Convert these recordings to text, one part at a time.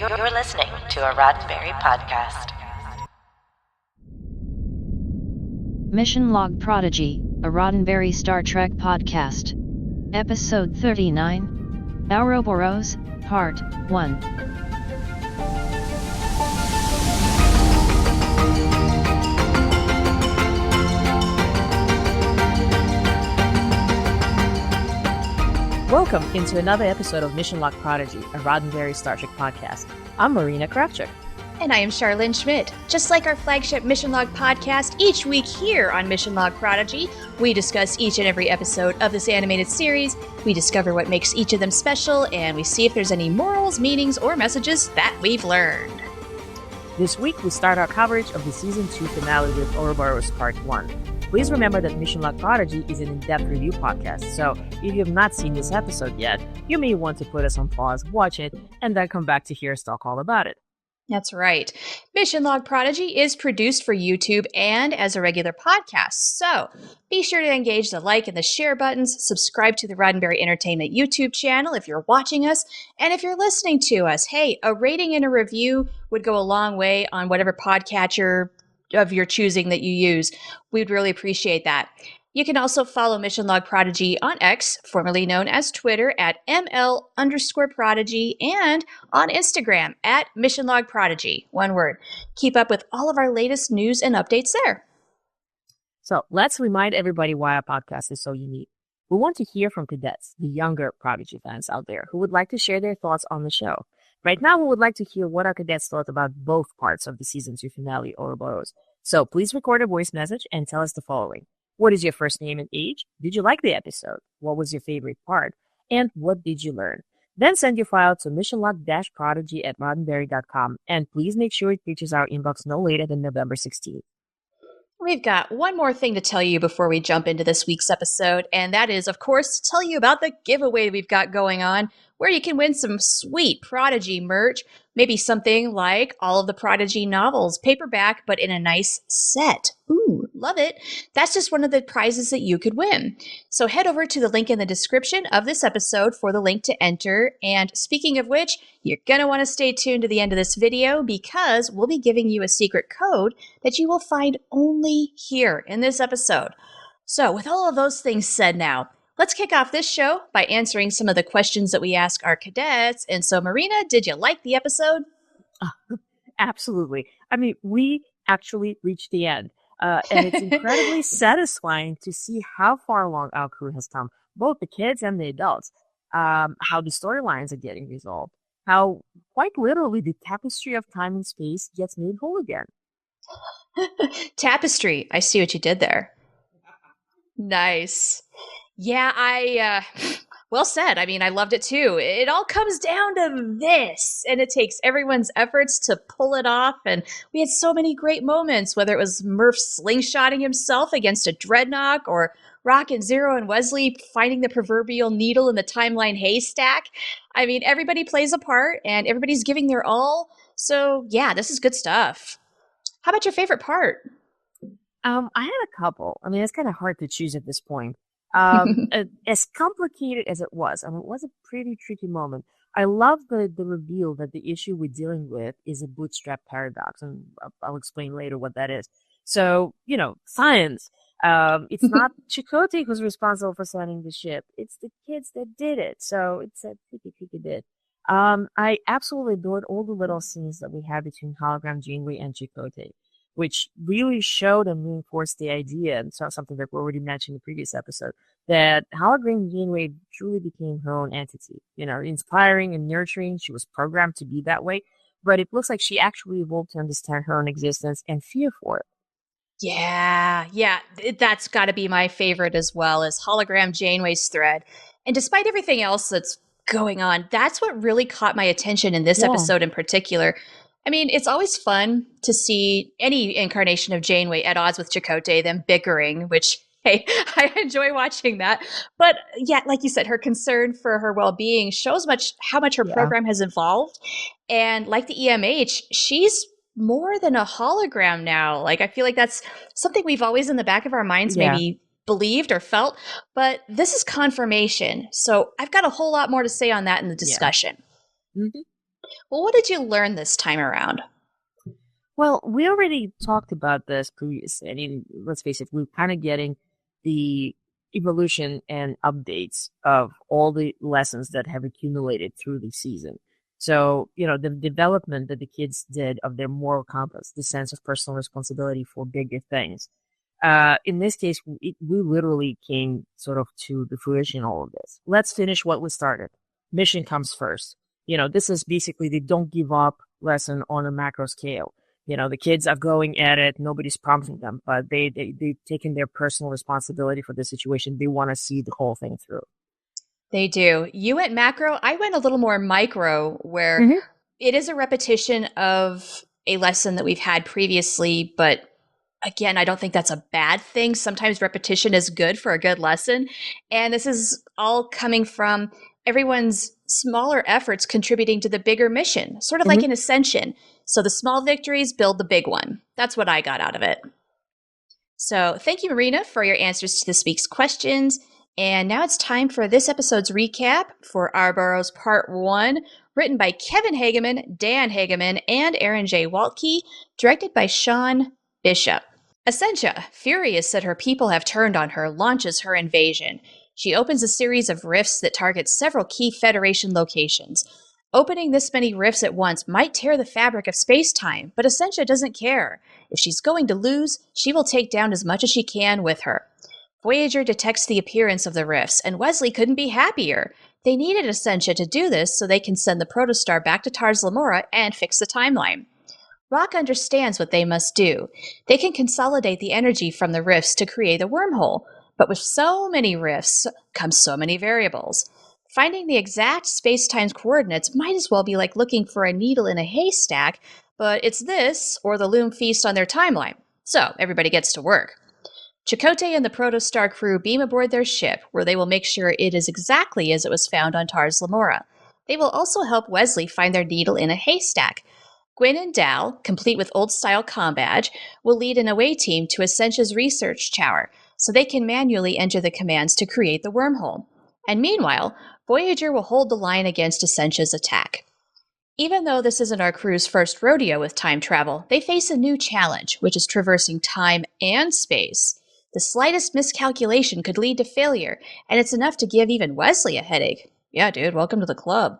You're listening to a Roddenberry podcast. Mission Log Prodigy, a Roddenberry Star Trek podcast. Episode 39, Ouroboros, Part 1. Welcome into another episode of Mission Log Prodigy, a Roddenberry Star Trek podcast. I'm Marina Kravchuk. And I am Charlene Schmidt. Just like our flagship Mission Log podcast, each week here on Mission Log Prodigy, we discuss each and every episode of this animated series, we discover what makes each of them special, and we see if there's any morals, meanings, or messages that we've learned. This week, we start our coverage of the Season 2 finale with Ouroboros Part 1. Please remember that Mission Log Prodigy is an in-depth review podcast, so if you have not seen this episode yet, you may want to put us on pause, watch it, and then come back to hear us talk all about it. That's right. Mission Log Prodigy is produced for YouTube and as a regular podcast, so be sure to engage the like and the share buttons, subscribe to the Roddenberry Entertainment YouTube channel if you're watching us, and if you're listening to us, hey, a rating and a review would go a long way on whatever podcatcher of your choosing that you use. We'd really appreciate that. You can also follow Mission Log Prodigy on X, formerly known as Twitter, at ML_Prodigy, and on Instagram at Mission Log Prodigy. One word. Keep up with all of our latest news and updates there. So let's remind everybody why our podcast is so unique. We want to hear from cadets, the younger Prodigy fans out there, who would like to share their thoughts on the show. Right now, we would like to hear what our cadets thought about both parts of the Season 2 finale, Ouroboros. So please record a voice message and tell us the following. What is your first name and age? Did you like the episode? What was your favorite part? And what did you learn? Then send your file to missionlog-prodigy@roddenberry.com, and please make sure it reaches our inbox no later than November 16th. We've got one more thing to tell you before we jump into this week's episode, and that is, of course, to tell you about the giveaway we've got going on, where you can win some sweet Prodigy merch, maybe something like all of the Prodigy novels, paperback, but in a nice set. Ooh, love it. That's just one of the prizes that you could win. So head over to the link in the description of this episode for the link to enter. And speaking of which, you're going to want to stay tuned to the end of this video because we'll be giving you a secret code that you will find only here in this episode. So with all of those things said now, let's kick off this show by answering some of the questions that we ask our cadets. And so, Marina, did you like the episode? Absolutely. I mean, we actually reached the end. And it's incredibly satisfying to see how far along our crew has come, both the kids and the adults, how the storylines are getting resolved, how quite literally the tapestry of time and space gets made whole again. Tapestry. I see what you did there. Nice. Yeah, well said. I mean, I loved it too. It all comes down to this, and it takes everyone's efforts to pull it off. And we had so many great moments, whether it was Murph slingshotting himself against a dreadnought, or Rock and Zero and Wesley finding the proverbial needle in the timeline haystack. I mean, everybody plays a part, and everybody's giving their all. So yeah, this is good stuff. How about your favorite part? I had a couple. I mean, it's kind of hard to choose at this point. As complicated as it was, I mean, it was a pretty tricky moment. I love the reveal that the issue we're dealing with is a bootstrap paradox, and I'll explain later what that is. So, science. It's not Chakotay who's responsible for sending the ship. It's the kids that did it. So it's a Tiki did. I absolutely adored all the little scenes that we had between Hologram Janeway and Chakotay, which really showed and reinforced the idea, and so something that we already mentioned in the previous episode, that Hologram Janeway truly became her own entity. Inspiring and nurturing. She was programmed to be that way, but it looks like she actually evolved to understand her own existence and fear for it. Yeah, that's got to be my favorite as well, as Hologram Janeway's thread. And despite everything else that's going on, that's what really caught my attention in this episode in particular. I mean, it's always fun to see any incarnation of Janeway at odds with Chakotay, them bickering, which, hey, I enjoy watching that. But yeah, like you said, her concern for her well-being shows how much her program has evolved. And like the EMH, she's more than a hologram now. Like, I feel like that's something we've always in the back of our minds maybe believed or felt, but this is confirmation. So I've got a whole lot more to say on that in the discussion. Mm-hmm. Well, what did you learn this time around? Well, we already talked about this previously. I mean, let's face it, we're kind of getting the evolution and updates of all the lessons that have accumulated through the season. So, the development that the kids did of their moral compass, the sense of personal responsibility for bigger things. In this case, we literally came sort of to the fruition of all of this. Let's finish what we started. Mission comes first. This is basically the don't give up lesson on a macro scale. The kids are going at it. Nobody's prompting them, but they've taken their personal responsibility for the situation. They want to see the whole thing through. They do. You went macro. I went a little more micro, where it is a repetition of a lesson that we've had previously, but again, I don't think that's a bad thing. Sometimes repetition is good for a good lesson. And this is all coming from everyone's smaller efforts contributing to the bigger mission, sort of like an ascension. So the small victories build the big one. That's what I got out of it. So thank you, Marina, for your answers to this week's questions. And now it's time for this episode's recap for Ouroboros Part 1, written by Kevin Hageman, Dan Hageman, and Aaron J. Waltke, directed by Sean Bishop. Ascensia, furious that her people have turned on her, launches her invasion. She opens a series of rifts that target several key Federation locations. Opening this many rifts at once might tear the fabric of space-time, but Ascensia doesn't care. If she's going to lose, she will take down as much as she can with her. Voyager detects the appearance of the rifts, and Wesley couldn't be happier. They needed Ascensia to do this so they can send the Protostar back to Tars Lamora and fix the timeline. Rock understands what they must do. They can consolidate the energy from the rifts to create a wormhole, but with so many rifts comes so many variables. Finding the exact space-time coordinates might as well be like looking for a needle in a haystack, but it's this or the Loom feast on their timeline. So everybody gets to work. Chakotay and the Protostar crew beam aboard their ship, where they will make sure it is exactly as it was found on Tars Lamora. They will also help Wesley find their needle in a haystack. Gwyn and Dal, complete with old-style comm badge, will lead an away team to Ascensia's research tower, so they can manually enter the commands to create the wormhole. And meanwhile, Voyager will hold the line against Ascensia's attack. Even though this isn't our crew's first rodeo with time travel, they face a new challenge, which is traversing time and space. The slightest miscalculation could lead to failure, and it's enough to give even Wesley a headache. Yeah, dude, welcome to the club.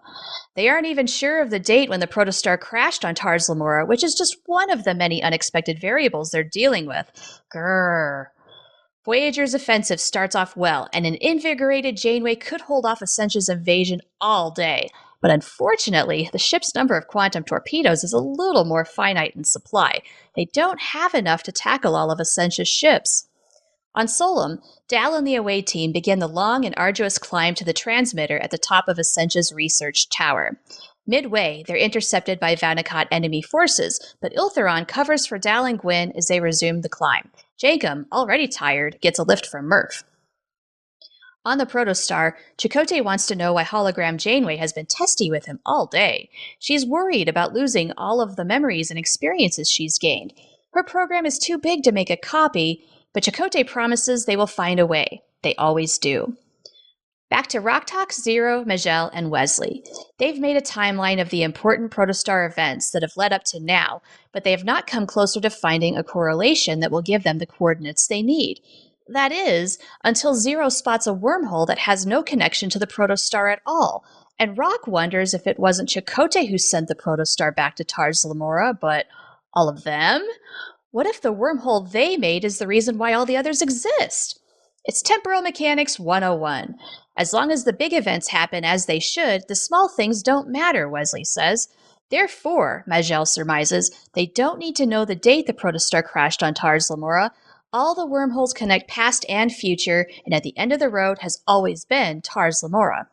They aren't even sure of the date when the Protostar crashed on Tars Lamora, which is just one of the many unexpected variables they're dealing with. Grrr. Voyager's offensive starts off well, and an invigorated Janeway could hold off Ascensia's invasion all day. But unfortunately, the ship's number of quantum torpedoes is a little more finite in supply. They don't have enough to tackle all of Ascensia's ships. On Solum, Dal and the away team begin the long and arduous climb to the transmitter at the top of Ascensia's research tower. Midway, they're intercepted by Vanikot enemy forces, but Iltheron covers for Dal and Gwyn as they resume the climb. Jankum, already tired, gets a lift from Murph. On the Protostar, Chakotay wants to know why hologram Janeway has been testy with him all day. She's worried about losing all of the memories and experiences she's gained. Her program is too big to make a copy, but Chakotay promises they will find a way. They always do. Back to Roktok, Zero, Majel, and Wesley. They've made a timeline of the important Protostar events that have led up to now, but they have not come closer to finding a correlation that will give them the coordinates they need. That is, until Zero spots a wormhole that has no connection to the Protostar at all, and Rock wonders if it wasn't Chakotay who sent the Protostar back to Tars Lamora, but all of them? What if the wormhole they made is the reason why all the others exist? It's Temporal Mechanics 101. As long as the big events happen as they should, the small things don't matter, Wesley says. Therefore, Majel surmises, they don't need to know the date the Protostar crashed on Tars Lamora. All the wormholes connect past and future, and at the end of the road has always been Tars Lamora.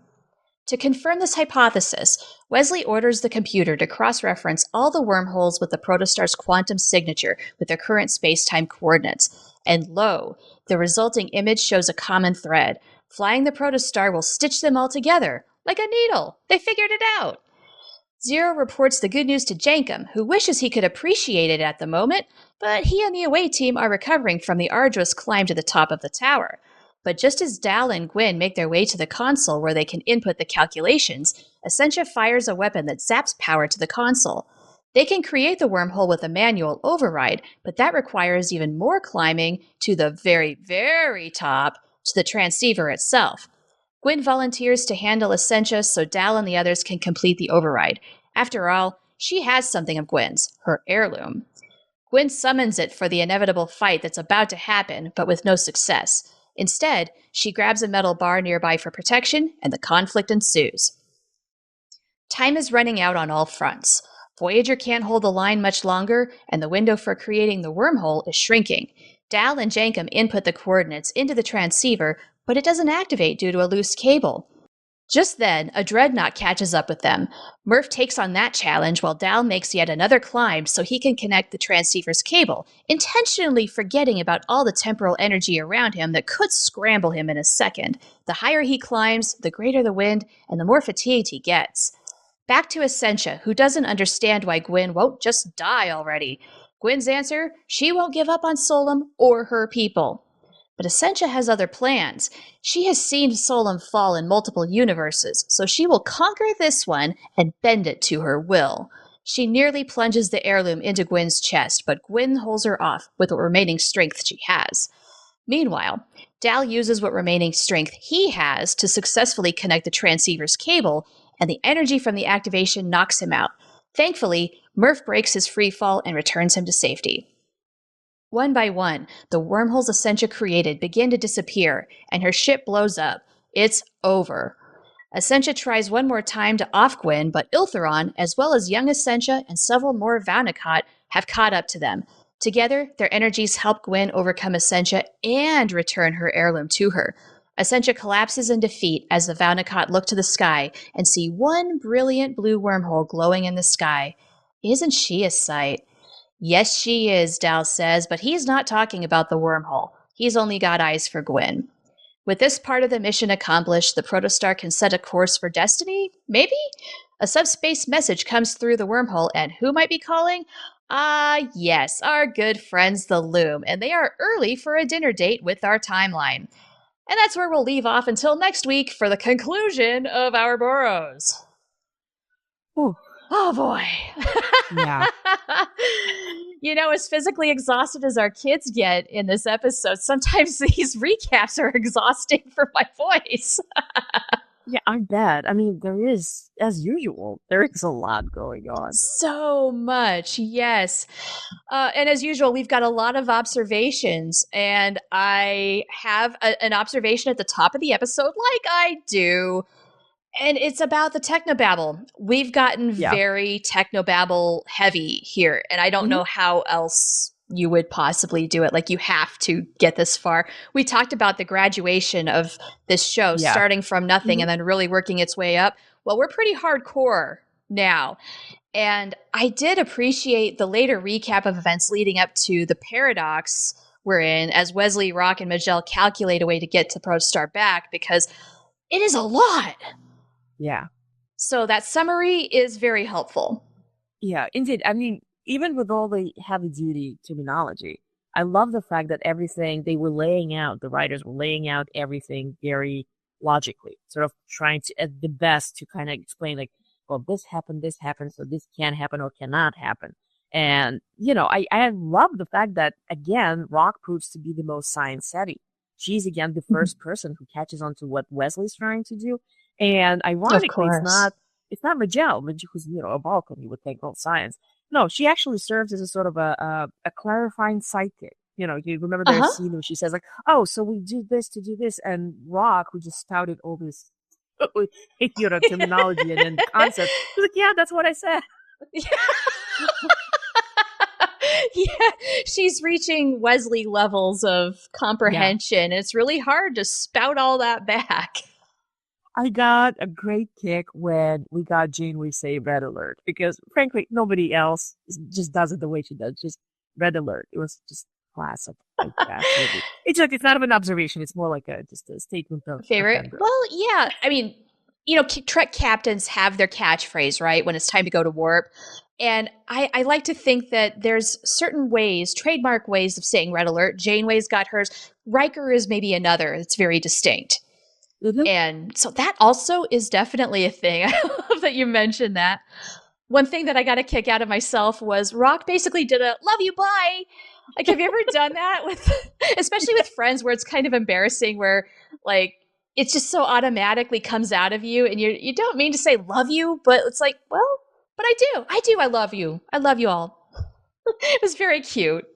To confirm this hypothesis, Wesley orders the computer to cross-reference all the wormholes with the Protostar's quantum signature with their current space-time coordinates. And lo, the resulting image shows a common thread. Flying the Protostar will stitch them all together, like a needle. They figured it out. Zero reports the good news to Jankum, who wishes he could appreciate it at the moment, but he and the away team are recovering from the arduous climb to the top of the tower. But just as Dal and Gwyn make their way to the console where they can input the calculations, Ascensia fires a weapon that zaps power to the console. They can create the wormhole with a manual override, but that requires even more climbing to the very, very top to the transceiver itself. Gwyn volunteers to handle Ascensia so Dal and the others can complete the override. After all, she has something of Gwyn's, her heirloom. Gwyn summons it for the inevitable fight that's about to happen, but with no success. Instead, she grabs a metal bar nearby for protection, and the conflict ensues. Time is running out on all fronts. Voyager can't hold the line much longer, and the window for creating the wormhole is shrinking. Dal and Jankum input the coordinates into the transceiver, but it doesn't activate due to a loose cable. Just then, a dreadnought catches up with them. Murph takes on that challenge while Dal makes yet another climb so he can connect the transceiver's cable, intentionally forgetting about all the temporal energy around him that could scramble him in a second. The higher he climbs, the greater the wind, and the more fatigued he gets. Back to Ascensia, who doesn't understand why Gwyn won't just die already. Gwyn's answer, she won't give up on Solum or her people. But Ascensia has other plans. She has seen Solum fall in multiple universes, so she will conquer this one and bend it to her will. She nearly plunges the heirloom into Gwyn's chest, but Gwyn holds her off with what remaining strength she has. Meanwhile, Dal uses what remaining strength he has to successfully connect the transceiver's cable, and the energy from the activation knocks him out. Thankfully, Murph breaks his free fall and returns him to safety. One by one, the wormholes Ascensia created begin to disappear, and her ship blows up. It's over. Ascensia tries one more time to off Gwyn, but Iltheron, as well as young Ascensia and several more Vaunakot, have caught up to them. Together, their energies help Gwyn overcome Ascensia and return her heirloom to her. Ascensia collapses in defeat as the Vaunakot look to the sky and see one brilliant blue wormhole glowing in the sky. Isn't she a sight? Yes, she is, Dal says, but he's not talking about the wormhole. He's only got eyes for Gwyn. With this part of the mission accomplished, the protostar can set a course for destiny? Maybe? A subspace message comes through the wormhole, and who might be calling? Yes, our good friends the Loom, and they are early for a dinner date with our timeline. And that's where we'll leave off until next week for the conclusion of Ouroboros. Ooh. Oh boy. Yeah. As physically exhausted as our kids get in this episode, sometimes these recaps are exhausting for my voice. Yeah, I bet. I mean, there is, as usual, there is a lot going on. So much, yes. And as usual, we've got a lot of observations, and I have an observation at the top of the episode, like I do. And it's about the technobabble. We've gotten very technobabble heavy here, and I don't know how else you would possibly do it. Like, you have to get this far. We talked about the graduation of this show, starting from nothing and then really working its way up. Well, we're pretty hardcore now. And I did appreciate the later recap of events leading up to the paradox we're in, as Wesley, Rock, and Majel calculate a way to get to Protostar back, because it is a lot. Yeah. So that summary is very helpful. Yeah, indeed. I mean, even with all the heavy-duty terminology, I love the fact that everything they were laying out, the writers were laying out everything very logically, sort of trying to, at the best, to kind of explain, like, well, this happened, so this can happen or cannot happen. And, I love the fact that, again, Rock proves to be the most science-savvy. She's, again, the first person who catches on to what Wesley's trying to do. And ironically, it's not Majel, who's, a Vulcan, you would think, oh, science. No, she actually serves as a sort of a clarifying sidekick. You remember their scene where she says, like, oh, so we do this to do this. And Rock, who just spouted all this, terminology and then the concept, she's like, yeah, that's what I said. Yeah, she's reaching Wesley levels of comprehension. Yeah. It's really hard to spout all that back. I got a great kick when we got Janeway say Red Alert, because frankly, nobody else just does it the way she does. Just Red Alert. It was just classic. Like that. It's not an observation. It's more like just a statement of favorite. Well, yeah. I mean, Trek captains have their catchphrase, right, when it's time to go to warp. And I like to think that there's certain ways, trademark ways of saying red alert. Janeway's got hers. Riker is maybe another. It's very distinct. Mm-hmm. And so that also is definitely a thing. I love that you mentioned that. One thing that I got a kick out of myself was Rock basically did a love you, bye. Like, have you ever done that with, especially with friends, where it's kind of embarrassing, where like it's just so automatically comes out of you, and you don't mean to say love you, but it's like, well, but I love you. I love you all. It was very cute.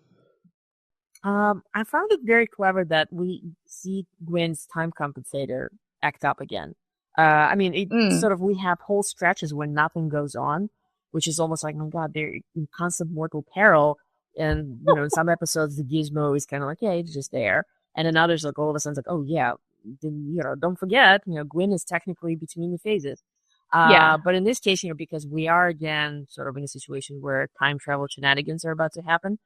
I found it very clever that we see Gwen's time compensator act up again. I mean, we have whole stretches when nothing goes on, which is almost like, oh my God, they're in constant mortal peril. And, in some episodes, the gizmo is kind of like, yeah, it's just there. And in others, like, all of a sudden, it's like, oh, yeah, don't forget, Gwen is technically between the phases. Yeah. But in this case, because we are, again, sort of in a situation where time travel shenanigans are about to happen,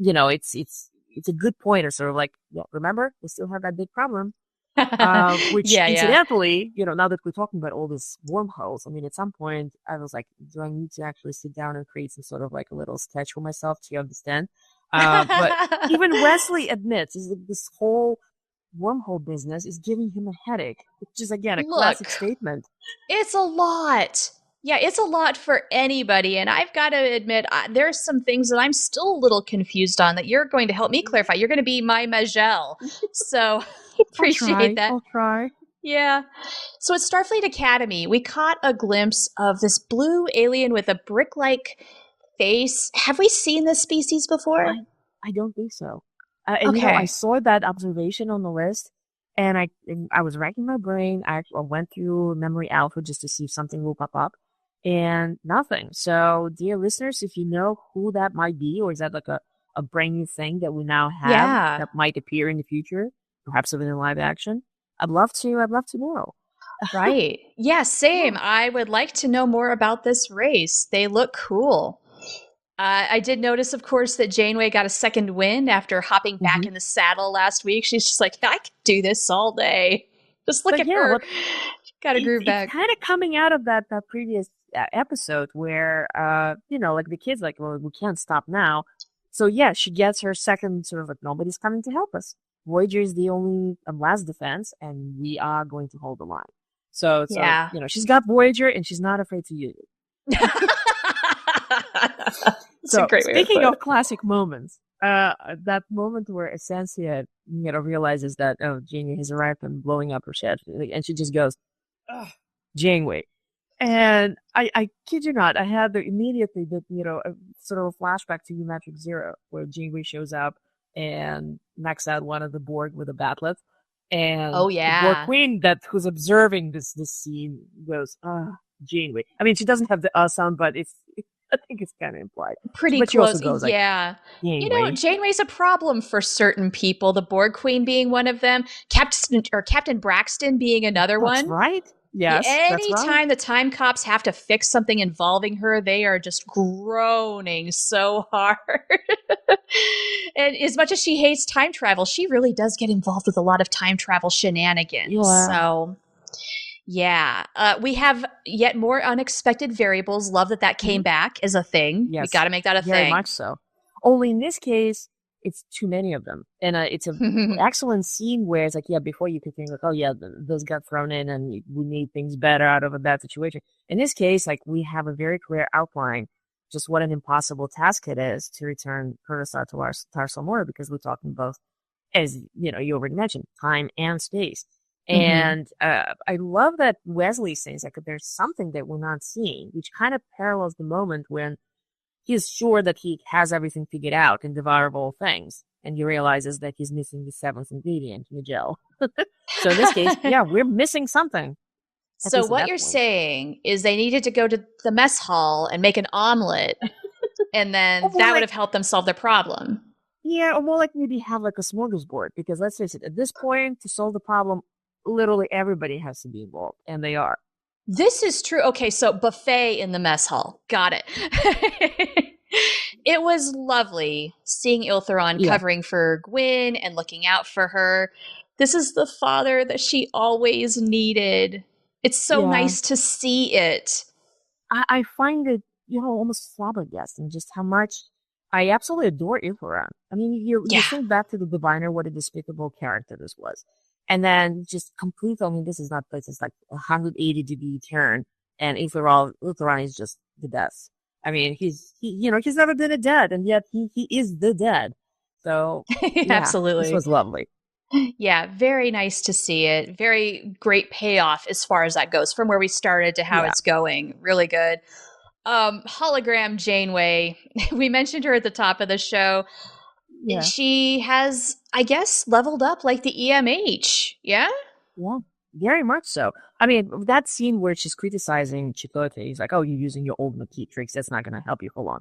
it's a good point, or sort of like, well, remember, we still have that big problem. Which incidentally, now that we're talking about all these wormholes, I mean, at some point I was like, do I need to actually sit down and create some sort of like a little sketch for myself to understand? But even Wesley admits this whole wormhole business is giving him a headache, which is again a classic statement. It's a lot. Yeah, it's a lot for anybody. And I've got to admit, there's some things that I'm still a little confused on that you're going to help me clarify. You're going to be my Majel. So appreciate that. I'll try. Yeah. So at Starfleet Academy, we caught a glimpse of this blue alien with a brick-like face. Have we seen this species before? I don't think so. Okay. I saw that observation on the list, and I was racking my brain. I went through Memory Alpha just to see if something will pop up. And nothing. So, dear listeners, if you know who that might be, or is that like a brand new thing that we now have that might appear in the future, perhaps even in live action, I'd love to know. Right. Yeah, same. I would like to know more about this race. They look cool. I did notice, of course, that Janeway got a second win after hopping back in the saddle last week. She's just like, I could do this all day. Just look at her. Got a groove back. It's kind of coming out of that previous episode where, like the kid's like, well, we can't stop now. So yeah, she gets her second sort of like, nobody's coming to help us. Voyager is the only last defense, and we are going to hold the line. So she's got Voyager, and she's not afraid to use it. So speaking of classic moments, that moment where Ascensia, realizes that Janeway has arrived and blowing up her shed, and she just goes, "Ugh, Janeway." And I kid you not, I had immediately a sort of a flashback to Matrix Zero, where Janeway shows up and knocks out one of the Borg with a bat'let. And the Borg Queen who's observing this scene goes, Janeway. I mean, she doesn't have the sound, but I think it's kind of implied. Pretty but close. She also goes like, Janeway. Janeway's a problem for certain people, the Borg Queen being one of them, Captain Braxton being another one. That's right. Yes, anytime the time cops have to fix something involving her, they are just groaning so hard. And as much as she hates time travel, she really does get involved with a lot of time travel shenanigans. Yeah. So, yeah. We have yet more unexpected variables. Love that came back as a thing. Yes. We got to make that a thing. Very much so. Only in this case, it's too many of them. And it's an excellent scene where it's like, before you could think like, oh yeah, those got thrown in and we need things better out of a bad situation. In this case, like we have a very clear outline, just what an impossible task it is to return Protostar to Tarsalmora, because we're talking both, as you already mentioned, time and space. And I love that Wesley says like there's something that we're not seeing, which kind of parallels the moment when he's sure that he has everything figured out and devour of all things, and he realizes that he's missing the seventh ingredient, Majel. So in this case, we're missing something. So what you're saying is they needed to go to the mess hall and make an omelet, and then that would have helped them solve their problem. Yeah, or more like maybe have like a smorgasbord, because let's face it, at this point, to solve the problem, literally everybody has to be involved, and they are. This is true. Okay, so buffet in the mess hall. Got it. It was lovely seeing Iltheron covering for Gwyn and looking out for her. This is the father that she always needed. It's so Yeah. nice to see it. I find it, almost flabbergasting just how much I absolutely adore Ilperon. I mean, you Yeah. think back to the Diviner, what a despicable character this was. And then just completely, I mean, this is like a 180-degree turn, and Ilperon is just the best. I mean, he's never been a dad, and yet he is the dad. So, yeah, this Absolutely. was lovely. Yeah, very nice to see it. Very great payoff as far as that goes, from where we started to how Yeah, it's going. Really good. Hologram Janeway. We mentioned her at the top of the show. yeah. She has, I guess, leveled up like the EMH. Yeah? Yeah, very much so. I mean, that scene where she's criticizing Chicote, he's like, "Oh, you're using your old McKee tricks. That's not going to help you for long."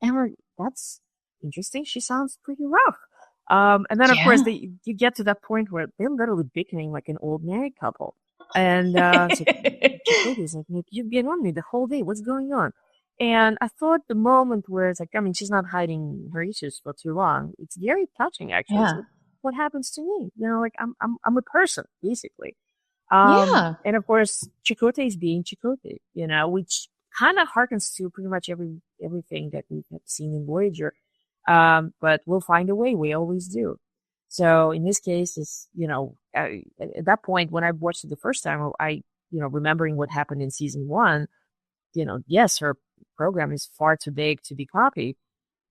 And that's interesting. She sounds pretty rough. And then of course Yeah. you get to that point where they're literally bickering like an old married couple. And so Chicote's like, "You've been on me the whole day. What's going on?" And I thought the moment where it's like, I mean, she's not hiding her issues for too long. It's very touching, actually. It's Yeah. like, what happens to me? Like I'm a person, basically. Yeah. And of course, Chakotay is being Chakotay, which kind of harkens to pretty much everything that we have seen in Voyager. But we'll find a way. We always do. So in this case, at that point when I watched it the first time, remembering what happened in season one, yes, her program is far too big to be copied.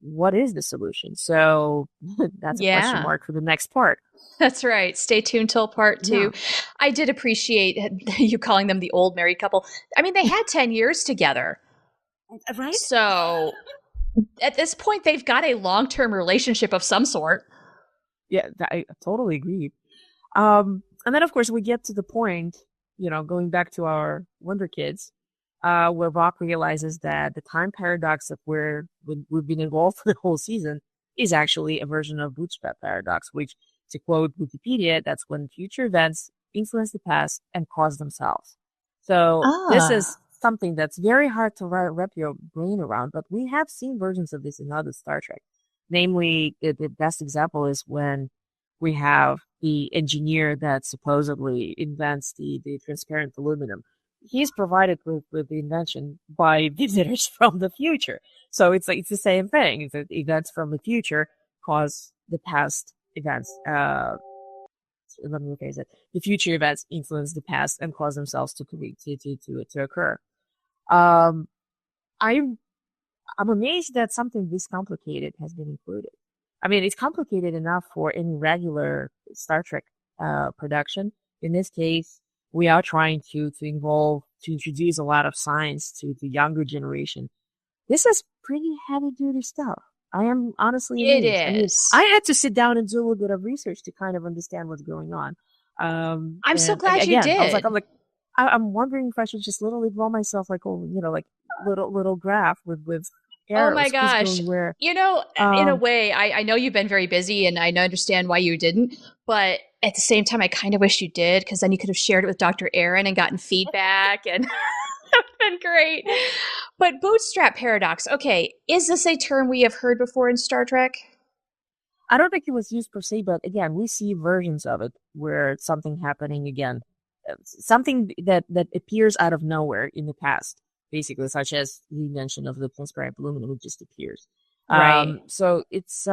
What is the solution? So that's a question Yeah. mark for the next part. That's right. Stay tuned till part Yeah. 2. I did appreciate you calling them the old married couple. I mean, they had 10 years together. Right? So at this point, they've got a long term relationship of some sort. Yeah, I totally agree. And then of course we get to the point, going back to our Wonder Kids, where Rock realizes that the time paradox of where we've been involved for the whole season is actually a version of bootstrap paradox, which, to quote Wikipedia, that's when future events influence the past and cause themselves. So this is something that's very hard to wrap your brain around, but we have seen versions of this in other Star Trek. Namely, the best example is when we have the engineer that supposedly invents the transparent aluminum. He's provided with the invention by visitors from the future. So it's the same thing. The events from the future cause the past events. Let me rephrase it. The future events influence the past and cause themselves to occur. Um, I'm amazed that something this complicated has been included. I mean, it's complicated enough for any regular Star Trek production. In this case, we are trying to introduce a lot of science to the younger generation. This is pretty heavy duty stuff. I am honestly It amazed. I mean, is. I had to sit down and do a little bit of research to kind of understand what's going on. I'm so And glad you again, did. I'm wondering if I should just literally draw myself like, like little graph with Oh my arrows, who's gosh. going where. In a Um, way, I know you've been very busy and I understand why you didn't, but at the same time, I kind of wish you did, because then you could have shared it with Dr. Aaron and gotten feedback, and that would have been great. But bootstrap paradox, okay, is this a term we have heard before in Star Trek? I don't think it was used per se, but again, we see versions of it where it's something happening again, something that appears out of nowhere in the past, basically, such as the invention of the transparent aluminum, it just appears. Right. So it's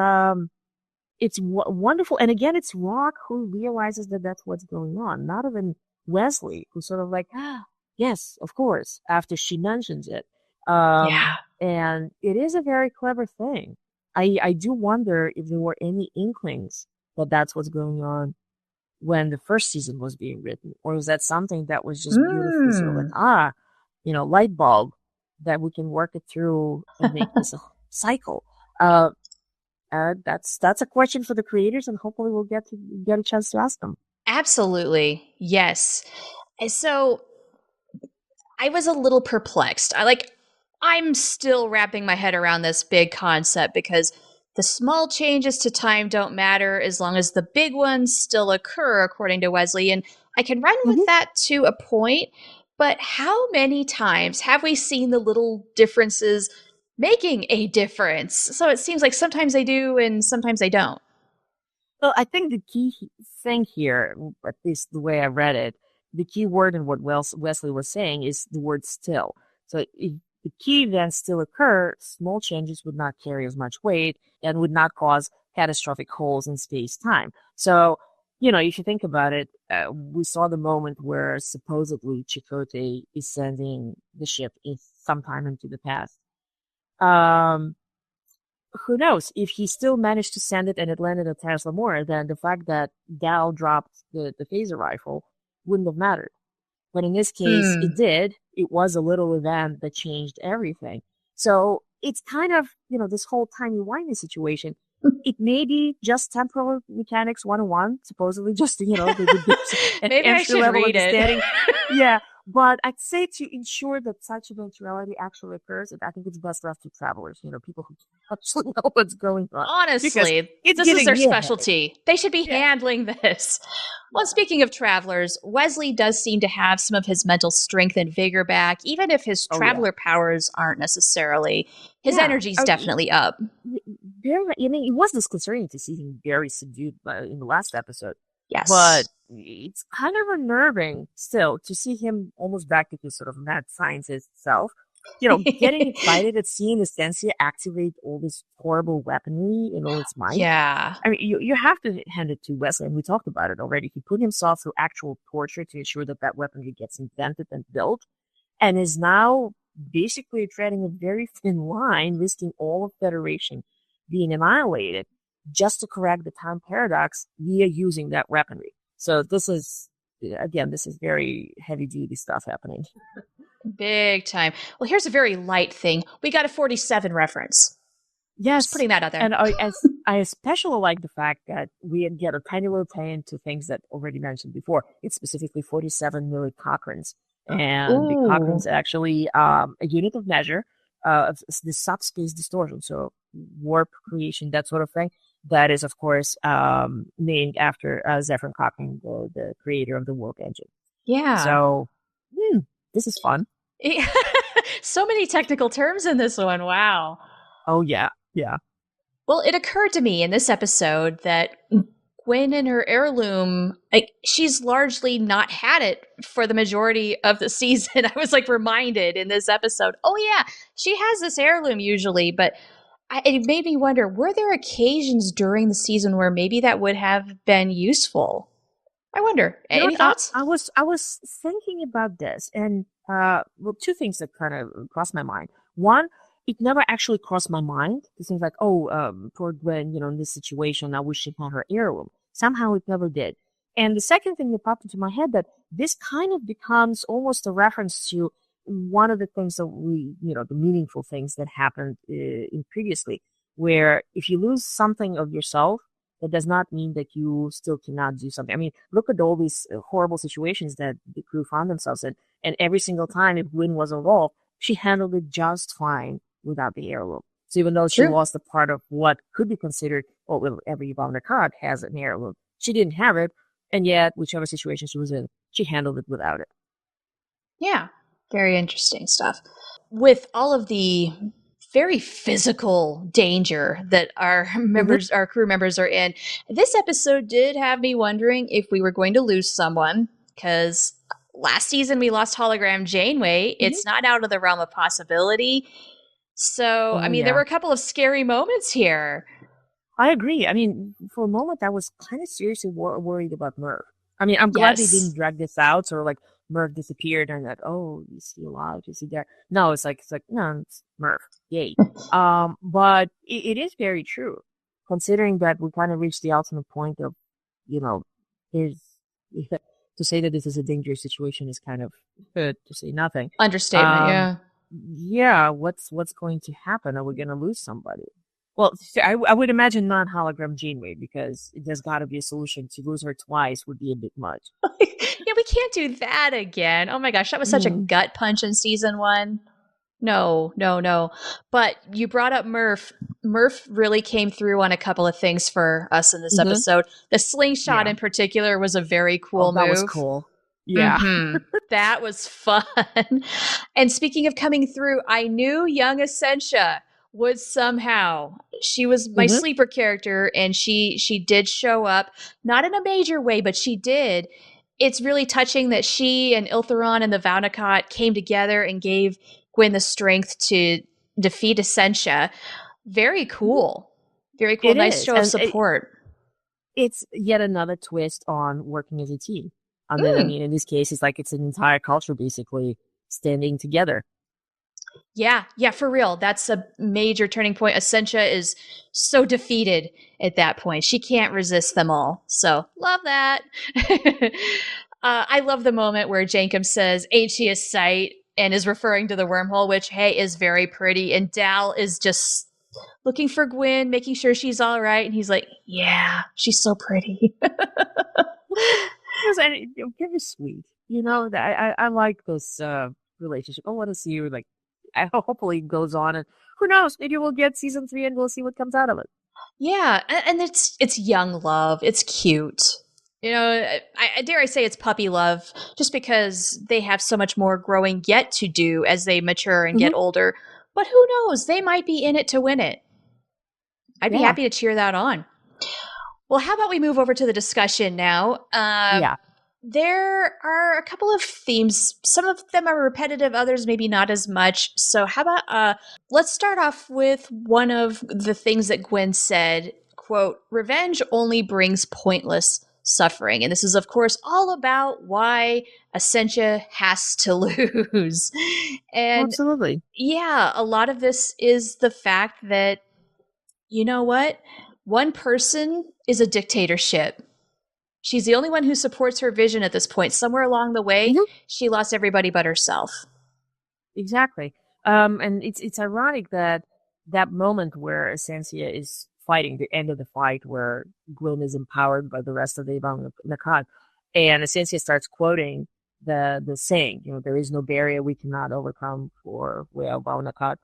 wonderful, and again, it's Rock who realizes that that's what's going on, not even Wesley, who's sort of like, yes, of course, after she mentions it. Yeah. And it is a very clever thing. I do wonder if there were any inklings that that's what's going on when the first season was being written, or was that something that was just beautifully sort of like, light bulb, that we can work it through and make this a cycle. That's a question for the creators, and hopefully we'll get a chance to ask them. Absolutely. Yes. And so I was a little perplexed. I'm still wrapping my head around this big concept, because the small changes to time don't matter as long as the big ones still occur, according to Wesley. And I can run with that to a point, but how many times have we seen the little differences making a difference? So it seems like sometimes they do and sometimes they don't. Well, I think the key thing here, at least the way I read it, the key word in what Wesley was saying is the word still. So if the key events still occur, small changes would not carry as much weight and would not cause catastrophic holes in space-time. So, if you think about it, we saw the moment where supposedly Chakotay is sending the ship sometime into the past. Who knows? If he still managed to send it and it landed at Taras Lamora, then the fact that Dal dropped the phaser rifle wouldn't have mattered. But in this case, it did. It was a little event that changed everything. So it's kind of, this whole timey-wimey situation. It may be just temporal mechanics 101, supposedly just, an Maybe I should entry-level read understanding. it. Yeah, but I'd say to ensure that such eventuality actually occurs, I think it's best left to travelers, people who actually know what's going on. Honestly, this is their specialty. They should be handling this. Well, speaking of travelers, Wesley does seem to have some of his mental strength and vigor back, even if his traveler powers aren't necessarily. His energy's definitely up. It was disconcerting to see him very subdued in the last episode. Yes. But it's kind of unnerving still to see him almost back to his sort of mad scientist self. Getting excited at seeing Ascensia activate all this horrible weaponry in all its might. Yeah. I mean, you have to hand it to Wesley, and we talked about it already. He put himself through actual torture to ensure that weaponry gets invented and built, and is now basically treading a very thin line, risking all of Federation being annihilated just to correct the time paradox via using that weaponry. So this is very heavy-duty stuff happening. Big time. Well, here's a very light thing. We got a 47 reference. Yes. Just putting that out there. And I especially like the fact that we get a tiny little tie into things that already mentioned before. It's specifically 47 milli Cochranes. And the Cochrane's actually a unit of measure of the subspace distortion. So warp creation, that sort of thing. That is, of course, named after Zefram Cochrane, the creator of the warp engine. Yeah. So, this is fun. So many technical terms in this one. Wow. Oh, yeah. Yeah. Well, it occurred to me in this episode that Gwen and her heirloom, she's largely not had it for the majority of the season. I was reminded in this episode, oh yeah, she has this heirloom usually, but it made me wonder, were there occasions during the season where maybe that would have been useful? I wonder. Any thoughts? I was thinking about this, and two things that kind of crossed my mind. One, it never actually crossed my mind to think poor Gwen, in this situation, I wish she had her heirloom. Somehow it never did. And the second thing that popped into my head, that this kind of becomes almost a reference to one of the things that the meaningful things that happened in previously, where if you lose something of yourself, that does not mean that you still cannot do something. I mean, look at all these horrible situations that the crew found themselves in, and every single time if Gwen was involved, she handled it just fine without the heirloom. So even though she lost a part of what could be considered, every Yvonne card has an heirloom, she didn't have it, and yet, whichever situation she was in, she handled it without it. Yeah, very interesting stuff. With all of the very physical danger that our crew members are in, this episode did have me wondering if we were going to lose someone, because last season we lost hologram Janeway. It's not out of the realm of possibility. So, there were a couple of scary moments here. I agree. I mean, for a moment, I was kind of seriously worried about Murph. I mean, I'm glad they didn't drag this out, so Murph disappeared and is he alive? Is he there? No, it's no, it's Murph. Yay. But it is very true, considering that we kind of reached the ultimate point of, to say that this is a dangerous situation is kind of to say nothing. Understatement, yeah. Yeah, what's going to happen? Are we going to lose somebody? Well, I would imagine non-hologram Janeway, because there's got to be a solution. To lose her twice would be a bit much. Yeah, we can't do that again. Oh my gosh, that was such a gut punch in season 1. No. But you brought up Murph. Murph really came through on a couple of things for us in this episode. The slingshot in particular was a very cool move. That was cool. Yeah. That was fun. And speaking of coming through, I knew young Ascensia would somehow. She was my sleeper character, and she did show up, not in a major way, but she did. it's really touching that she and Iltheron and the Vaunakot came together and gave Gwyn the strength to defeat Ascensia. Very cool. Very cool. It Nice is. show of And support. it's yet another twist on working as a team. And then, I mean, in this case, it's like it's an entire culture basically standing together. Yeah, for real. That's a major turning point. Ascensia is so defeated at that point. She can't resist them all. So, love that. I love the moment where Jankum says, "Ain't she a sight?" and is referring to the wormhole, which, hey, is very pretty. And Dal is just looking for Gwyn, making sure she's all right. And he's like, yeah, she's so pretty. Very sweet. You know, I like those relationships. I want to see like, hopefully it goes on, and who knows, maybe we'll get season 3 and we'll see what comes out of it. Yeah, and it's young love. It's cute. You know, I dare I say it's puppy love, just because they have so much more growing yet to do as they mature and get older. But who knows? They might be in it to win it. I'd be happy to cheer that on. Well, how about we move over to the discussion now? There are a couple of themes. Some of them are repetitive, others maybe not as much. So how about let's start off with one of the things that Gwyn said, quote, "Revenge only brings pointless suffering." And this is, of course, all about why Ascensia has to lose. And absolutely. Yeah, a lot of this is the fact that, you know what? One person is a dictatorship. She's the only one who supports her vision at this point. Somewhere along the way, she lost everybody but herself. Exactly. And it's ironic that moment where Ascensia is fighting, the end of the fight where Gwyn is empowered by the rest of the Vaunakot, and Ascensia starts quoting the saying, you know, "There is no barrier we cannot overcome for we are Vaunakot,"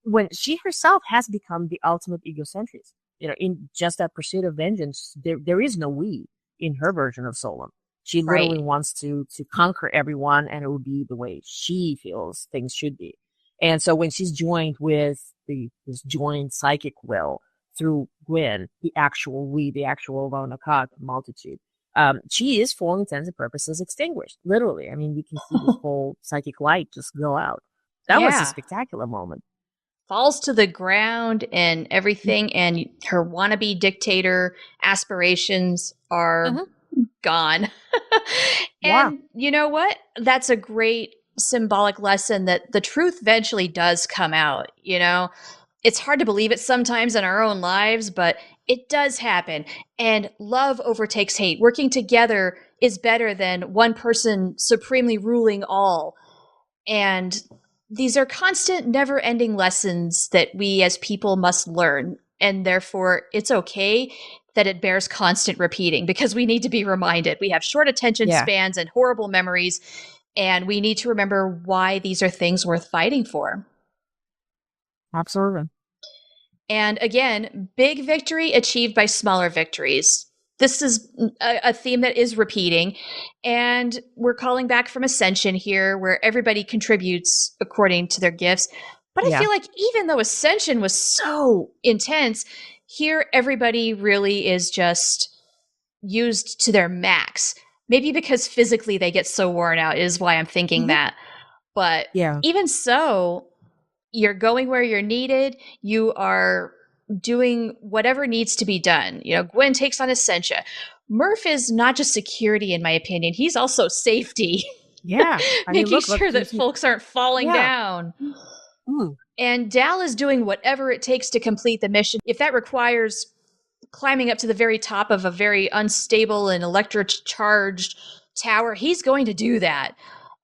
when she herself has become the ultimate egocentrist. You know, in just that pursuit of vengeance, there is no we in her version of Solon. She literally wants to conquer everyone, and it will be the way she feels things should be. And so when she's joined with this joined psychic will through Gwyn, the actual we, the actual Vaunakot multitude, she is, for all intents and purposes, extinguished. Literally. I mean, you can see this whole psychic light just go out. That was a spectacular moment. Falls to the ground and everything, and her wannabe dictator aspirations are gone. And you know what? That's a great symbolic lesson that the truth eventually does come out. You know, it's hard to believe it sometimes in our own lives, but it does happen. And love overtakes hate. Working together is better than one person supremely ruling all. And these are constant, never-ending lessons that we as people must learn. And therefore, it's okay that it bears constant repeating, because we need to be reminded. We have short attention spans and horrible memories, and we need to remember why these are things worth fighting for. Absolutely. And again, big victory achieved by smaller victories. This is a theme that is repeating, and we're calling back from Ascension here, where everybody contributes according to their gifts. But I feel like even though Ascension was so intense, here everybody really is just used to their max. Maybe because physically they get so worn out is why I'm thinking that. But even so, you're going where you're needed. You are doing whatever needs to be done. You know, Gwyn takes on Ascensia. Murph is not just security, in my opinion. He's also safety. Yeah. Making sure that folks aren't falling down. And Dal is doing whatever it takes to complete the mission. If that requires climbing up to the very top of a very unstable and electric-charged tower, he's going to do that.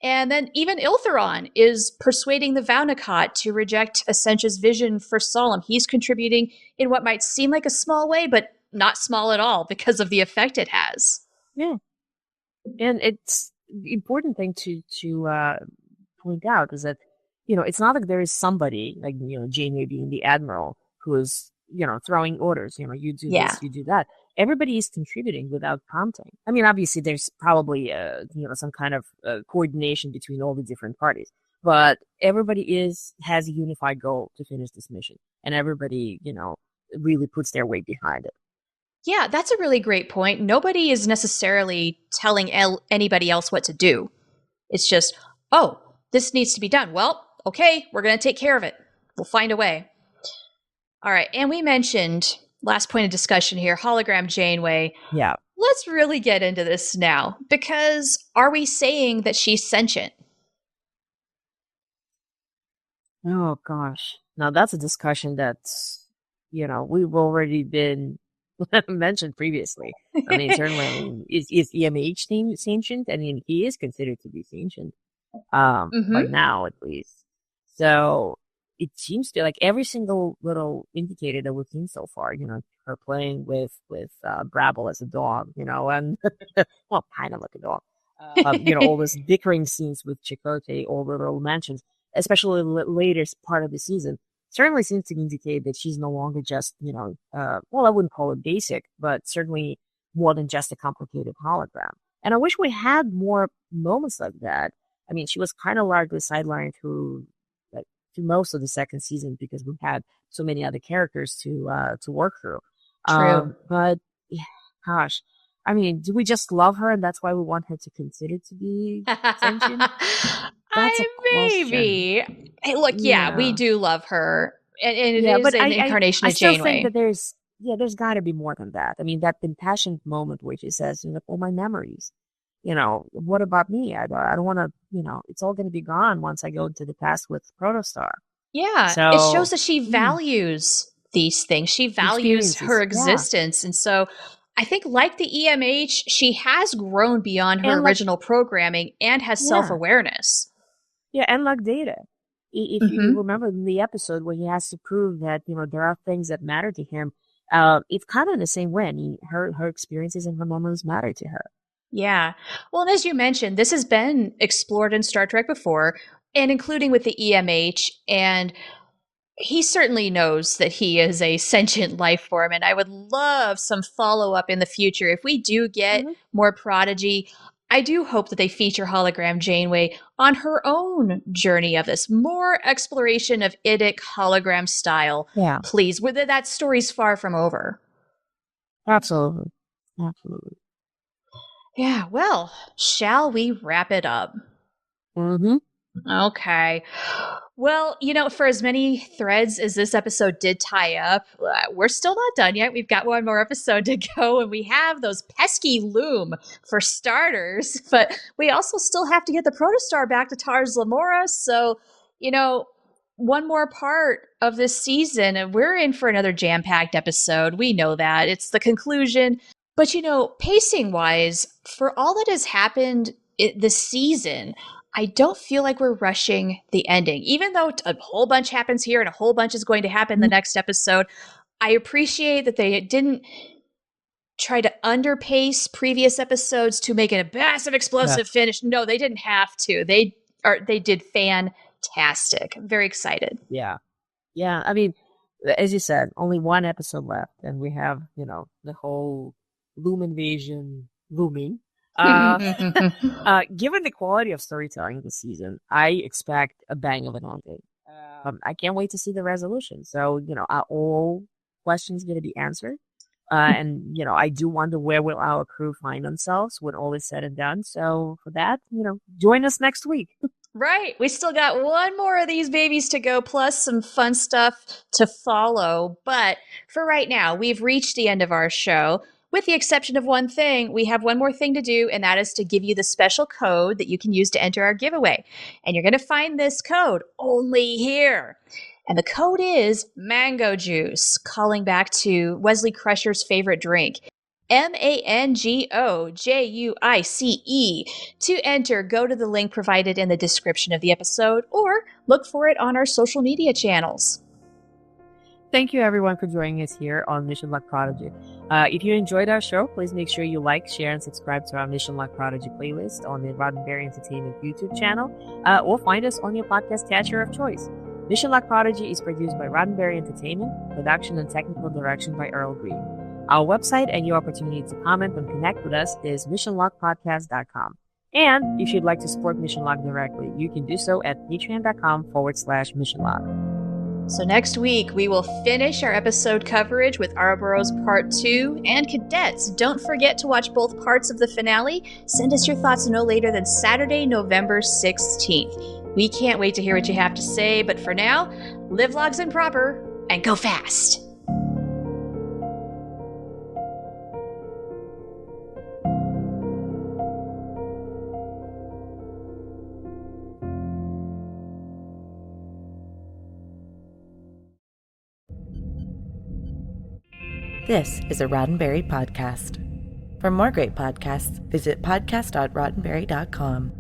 And then even Iltheron is persuading the Vaunakot to reject Ascensia's vision for Solemn. He's contributing in what might seem like a small way, but not small at all because of the effect it has. Yeah. And it's the important thing to point out is that, you know, it's not like there is somebody, like, you know, Janeway being the admiral, who is, you know, throwing orders, you know, you do this, you do that. Everybody is contributing without prompting. I mean, obviously there's probably, you know, some kind of coordination between all the different parties, but everybody has a unified goal to finish this mission, and everybody, you know, really puts their weight behind it. Yeah, that's a really great point. Nobody is necessarily telling anybody else what to do. It's just, oh, this needs to be done. Well, okay, we're going to take care of it. We'll find a way. All right. And we mentioned, last point of discussion here, hologram Janeway. Yeah. Let's really get into this now, because are we saying that she's sentient? Oh, gosh. Now, that's a discussion that's, we've already been mentioned previously. I mean, certainly, is EMH sentient? I mean, he is considered to be sentient, by now at least. So it seems to like every single little indicator that we've seen so far. Her playing with Brabble as a dog, and well, kind of like a dog. All those bickering scenes with Chakotay, all the little mentions, especially the later part of the season, certainly seems to indicate that she's no longer just, well, I wouldn't call it basic, but certainly more than just a complicated hologram. And I wish we had more moments like that. I mean, she was kind of largely sidelined through most of the second season because we had so many other characters to work through. True. But yeah, gosh, I mean, do we just love her and that's why we want her to consider to be sentient? That's a question. Maybe. Hey, look, yeah, we do love her. And it is but an incarnation I of still Janeway. think that there's got to be more than that. I mean, that impassioned moment where she says, all my memories, what about me? I don't want to, it's all going to be gone once I go into the past with Protostar. Yeah, So, it shows that she values these things. She values her existence. And so I think, like the EMH, she has grown beyond her original programming and has self-awareness. Yeah, and like Data. If you remember in the episode where he has to prove that, there are things that matter to him, it's kind of in the same way. I mean, her experiences and her memories matter to her. Yeah. Well, and as you mentioned, this has been explored in Star Trek before, and including with the EMH, and he certainly knows that he is a sentient life form, and I would love some follow-up in the future. If we do get more Prodigy, I do hope that they feature hologram Janeway on her own journey of this. More exploration of IDIC hologram style. Yeah. Please. That story's far from over. Absolutely. Yeah, well, shall we wrap it up? Okay. Well, for as many threads as this episode did tie up, we're still not done yet. We've got one more episode to go, and we have those pesky loom for starters, but we also still have to get the Protostar back to Tars Lamora. So, one more part of this season, and we're in for another jam-packed episode. We know that. It's the conclusion. But, pacing-wise, for all that has happened this season, I don't feel like we're rushing the ending. Even though a whole bunch happens here and a whole bunch is going to happen in the next episode, I appreciate that they didn't try to underpace previous episodes to make it a massive, explosive finish. No, they didn't have to. They did fantastic. I'm very excited. Yeah. I mean, as you said, only one episode left, and we have, the whole Loom invasion looming. Given the quality of storytelling this season, I expect a bang of an ending. I can't wait to see the resolution. So, are all questions going to be answered? And, I do wonder where will our crew find themselves when all is said and done. So for that, join us next week. Right. We still got one more of these babies to go, plus some fun stuff to follow. But for right now, we've reached the end of our show. With the exception of one thing, we have one more thing to do, and that is to give you the special code that you can use to enter our giveaway. And you're going to find this code only here. And the code is MANGOJUICE, calling back to Wesley Crusher's favorite drink. MANGOJUICE. To enter, go to the link provided in the description of the episode or look for it on our social media channels. Thank you, everyone, for joining us here on Mission Luck Prodigy. If you enjoyed our show, please make sure you like, share, and subscribe to our Mission Luck Prodigy playlist on the Roddenberry Entertainment YouTube channel, or find us on your podcast catcher of choice. Mission Luck Prodigy is produced by Roddenberry Entertainment, production and technical direction by Earl Green. Our website and your opportunity to comment and connect with us is missionluckpodcast.com. And if you'd like to support Mission Luck directly, you can do so at patreon.com/missionluck. So next week, we will finish our episode coverage with Ouroboros Part 2, and cadets, don't forget to watch both parts of the finale. Send us your thoughts no later than Saturday, November 16th. We can't wait to hear what you have to say, but for now, live logs and proper, and go fast! This is a Roddenberry podcast. For more great podcasts, visit podcast.roddenberry.com.